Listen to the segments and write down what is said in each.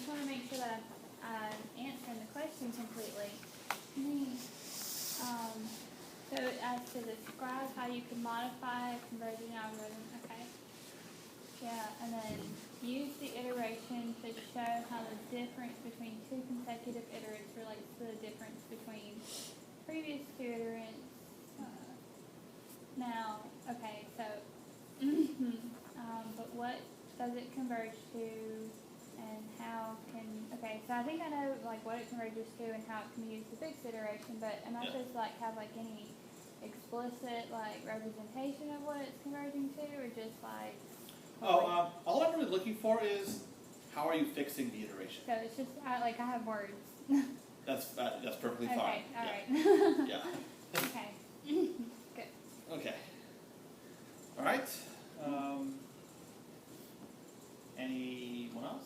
just want to make sure that I'm answering the question completely. So as to describe how you can modify a conversion algorithm, okay. Yeah, and then use the iteration to show how the difference between two consecutive iterates relates to the difference between previous two iterators. Now, okay, so, but what does it converge to, and how can, okay, so I think I know, like, what it converges to and how it can be used to fix iteration, but am I supposed to, like, have, like, any explicit, like, representation of what it's converging to, or just, like... all I'm really looking for is, how are you fixing the iteration? So it's just, I have words. That's perfectly fine. Okay, alright. Yeah. Okay. Good. Okay. All right. Anyone else?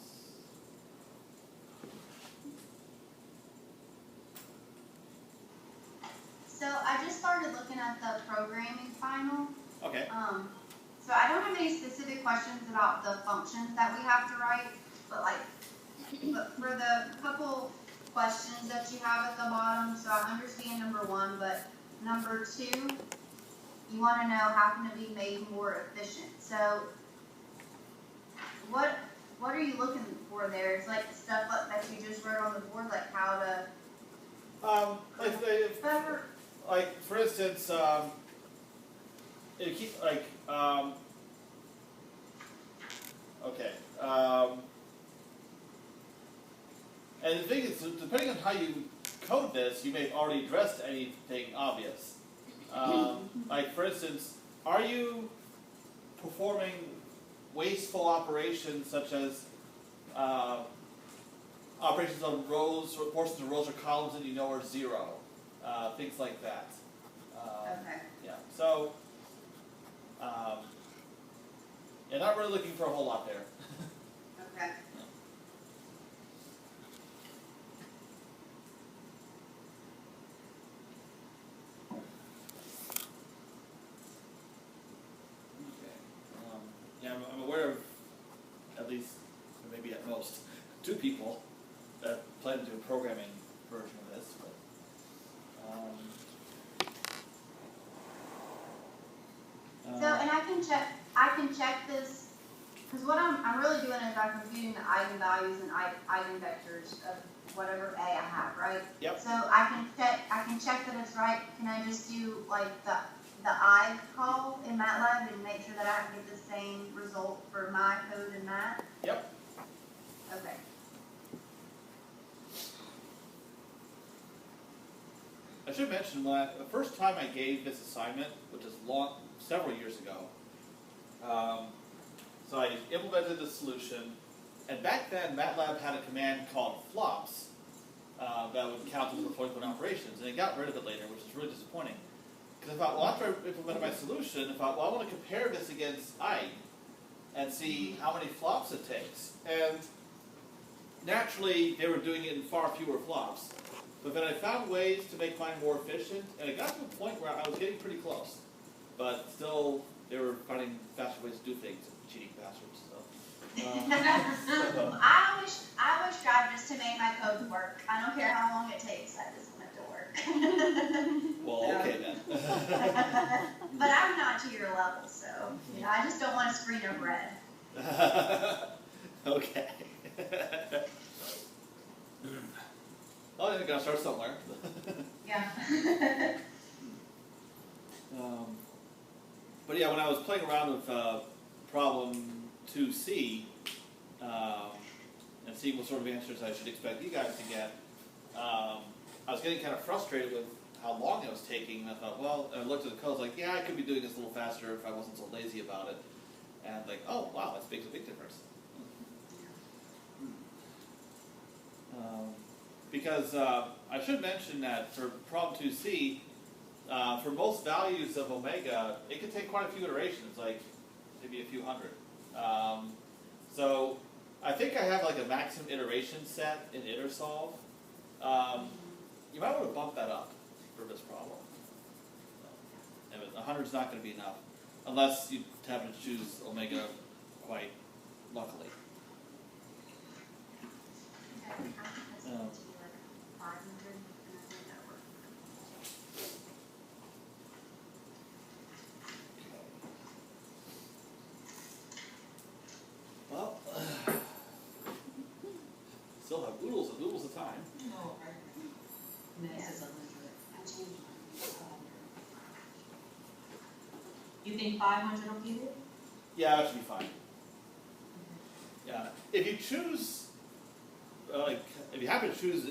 So I just started looking at the programming final. Okay. So I don't have any specific questions about the functions that we have to write, but for the couple questions that you have at the bottom, so I understand number 1, but number 2, you want to know how can it be made more efficient. So what are you looking for there? It's like stuff that you just wrote on the board, like how to like for instance, it keep like okay. And the thing is, depending on how you code this, you may have already addressed anything obvious. Like for instance, are you performing wasteful operations such as operations on rows, or portions of rows or columns that you know are 0, things like that. okay. Yeah. So, yeah, not really looking for a whole lot there. Okay. Yeah, I'm aware of at least, or maybe at most, 2 people that plan to do a programming version of this. But, so, and I can check this, because what I'm really doing is I'm computing the eigenvalues and eigenvectors of whatever A I have, right? Yep. So I can check that it's right. Can I just do like the I call in MATLAB and make sure that I get the same result for my code in that? Yep. Okay. I should mention, the first time I gave this assignment, which is several years ago, so I implemented the solution, and back then MATLAB had a command called flops that would count as floating point operations, and it got rid of it later, which is really disappointing. Because I thought, well, after I implemented my solution, I thought, well, I want to compare this against I and see how many flops it takes. And naturally, they were doing it in far fewer flops. But then I found ways to make mine more efficient, and it got to a point where I was getting pretty close. But still, they were finding faster ways to do things, cheating bastards. So. I always strive just to make my code work. I don't care how long it takes. I just want it to work. Well, okay then. But I'm not to your level, so I just don't want a screen of red. Okay. Well, I gotta start somewhere. Yeah. But yeah, when I was playing around with problem 2C, and seeing what sort of answers I should expect you guys to get, I was getting kind of frustrated with how long it was taking, and I thought, well, I looked at the code, I was like, yeah, I could be doing this a little faster if I wasn't so lazy about it. And like, oh, wow, that makes a big difference. Because I should mention that for problem 2C, for most values of omega, it can take quite a few iterations, like maybe a few hundred. So I think I have like a maximum iteration set in itersolve. You might want to bump that up for this problem. 100 is not going to be enough, unless you happen to choose omega quite luckily. time. And then it says 100. I changed mine. You think 500 will be there? Yeah, that should be fine. Yeah, if you choose, if you happen to choose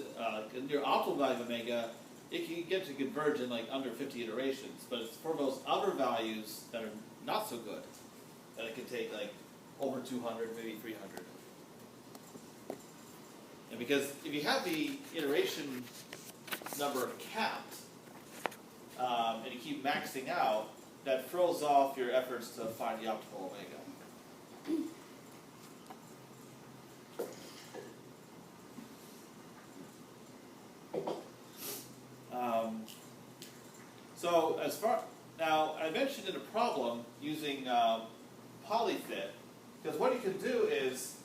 your optimal value of omega, it can get to converge in like under 50 iterations. But it's for those other values that are not so good that it can take like over 200, maybe 300. And because if you have the iteration number capped and you keep maxing out, that throws off your efforts to find the optimal omega. So as far now, I mentioned in a problem using polyfit, because what you can do is,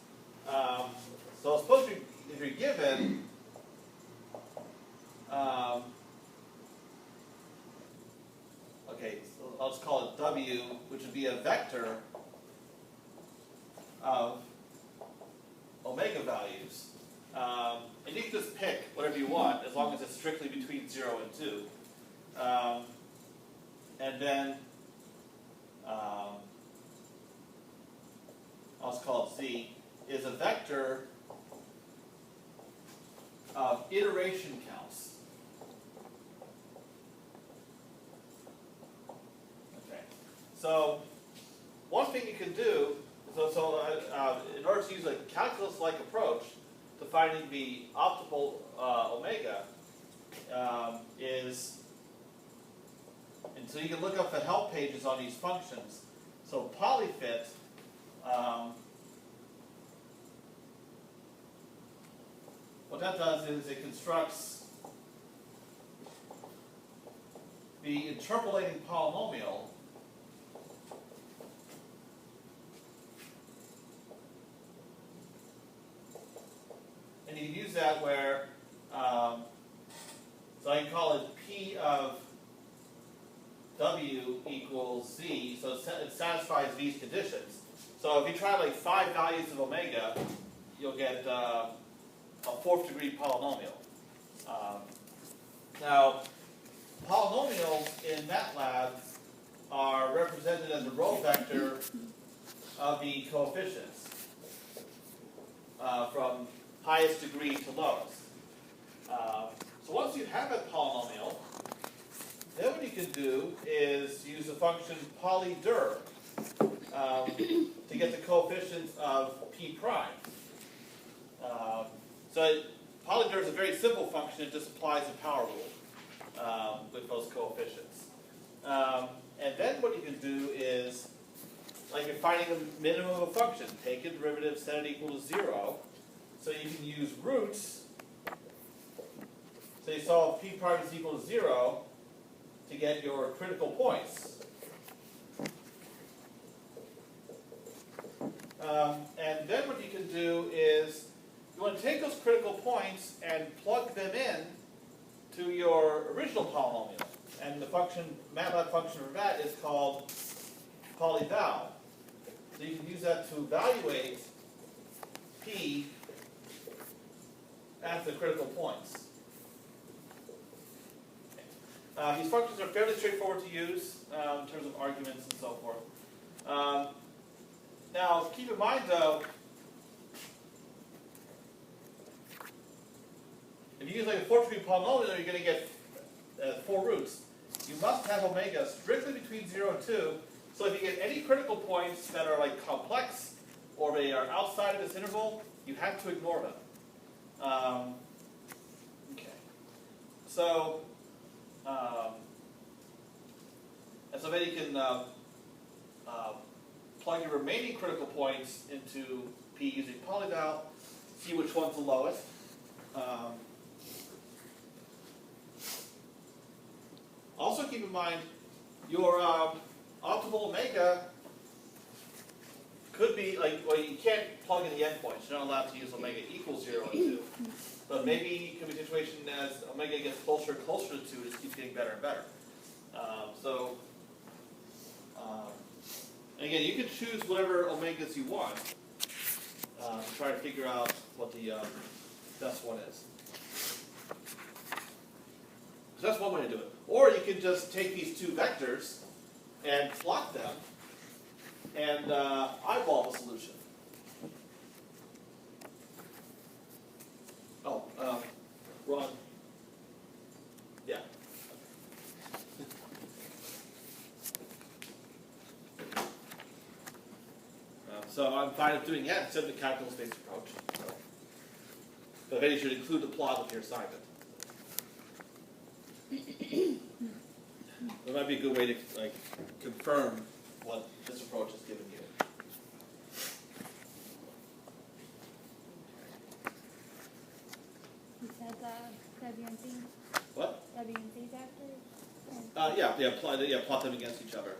so suppose if you're given, okay, so I'll just call it W, which would be a vector of omega values, and you can just pick whatever you want as long as it's strictly between 0 and 2. And then I'll just call it Z, is a vector of iteration counts. Okay, so one thing you can do, in order to use a calculus-like approach to finding the optimal omega, is, and so you can look up the help pages on these functions. So polyfit, what that does is it constructs the interpolating polynomial and you can use that where, so I can call it P of W equals Z, so it satisfies these conditions. So if you try like 5 values of omega, you'll get a 4th degree polynomial. Now, polynomials in MATLAB are represented as a row vector of the coefficients from highest degree to lowest. So once you have a polynomial, then what you can do is use the function polydir to get the coefficients of P prime. So polydir is a very simple function. It just applies the power rule with those coefficients. And then what you can do is, like you're finding a minimum of a function, take a derivative, set it equal to 0. So you can use roots. So you solve P prime is equal to 0 to get your critical points. And then what you can do is you want to take those critical points and plug them in to your original polynomial. And the function, MATLAB function for that is called polyval. So you can use that to evaluate P as the critical points. These functions are fairly straightforward to use in terms of arguments and so forth. Now, keep in mind though, if you use like a 4th degree polynomial, you're going to get 4 roots. You must have omega strictly between 0 and 2. So if you get any critical points that are like complex or they are outside of this interval, you have to ignore them. Okay. So, and so then you can plug your remaining critical points into P using polyval, see which one's the lowest. Also keep in mind your optimal omega could be like, well, you can't plug in the endpoints. You're not allowed to use omega equals 0 and 2. But maybe it could be a situation as omega gets closer and closer to 2, it just keeps getting better and better. And again, you can choose whatever omegas you want to try to figure out what the best one is. So that's one way to do it. Or you can just take these two vectors and plot them and eyeball the solution. Oh, Ron. Yeah. So I'm fine with doing that instead of the calculus-based approach. But then you should include the plot with your assignment. That might be a good way to confirm what this approach has given you. You said WNC? What? WNC factors? Plot them against each other,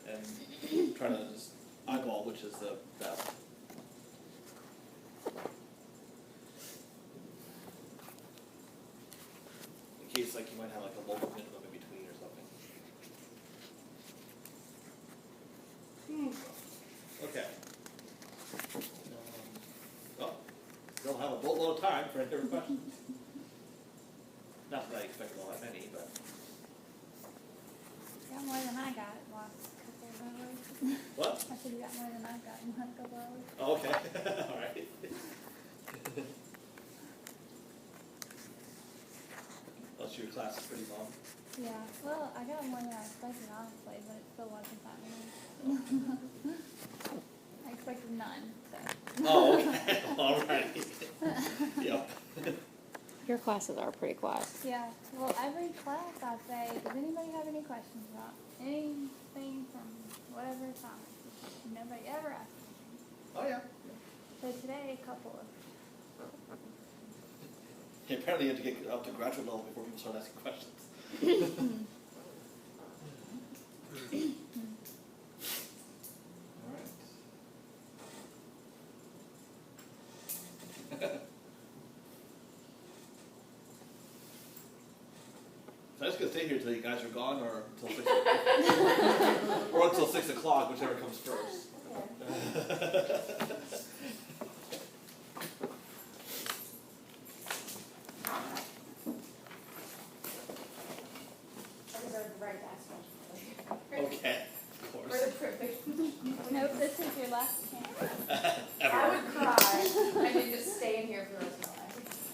and try to just eyeball which is the best. In case you might have a local minimum in between or something. Okay. They'll have a boatload of time for different questions. Not that I expected all that many, but. Got more than I got last couple of hours. What? I said you got more than I got in the last couple of hours. Oh, okay. All right. Unless your class is pretty long. Yeah, well, I got more than I expected, honestly, but it still wasn't that many. I expected none, so. Oh, okay. All right. Yep. Your classes are pretty quiet. Yeah, well, every class I say, does anybody have any questions about anything from whatever topic? Nobody ever asks me. Oh, yeah. So today, a couple of. Yeah, apparently you have to get up to graduate level before people start asking questions. All right. So I'm just gonna stay here until you guys are gone, or until 6 or until 6 o'clock, whichever comes first. I reserve the right to ask questions. Okay, of For course. the privilege. Nope, this is your last chance. I would cry. I could just stay in here for the rest of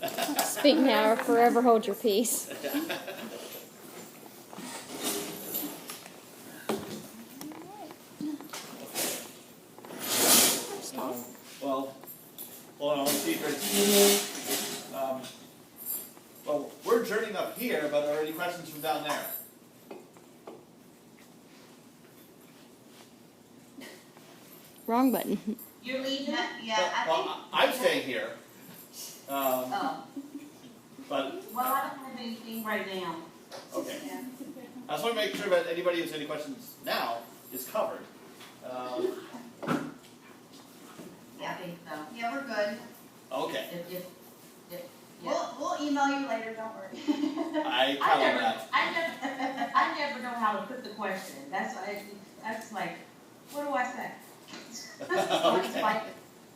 my life. Speak now or forever hold your peace. Well, hold on, let's see if there's, well, we're journeying up here, but are there any questions from down there? Wrong button. You're leaving? Yeah, I think. I'm staying here. Oh, But, well, I don't have anything right now. okay. Yeah. I just want to make sure that anybody who has any questions now is covered. I think so. Yeah, we're good. Okay, If, yeah. We'll email you later, don't worry. I count on that. I never know how to put the question. That's like, what do I say? Okay.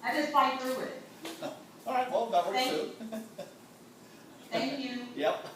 I just fight through it. All right, well, that works Thank too. Thank you. Yep.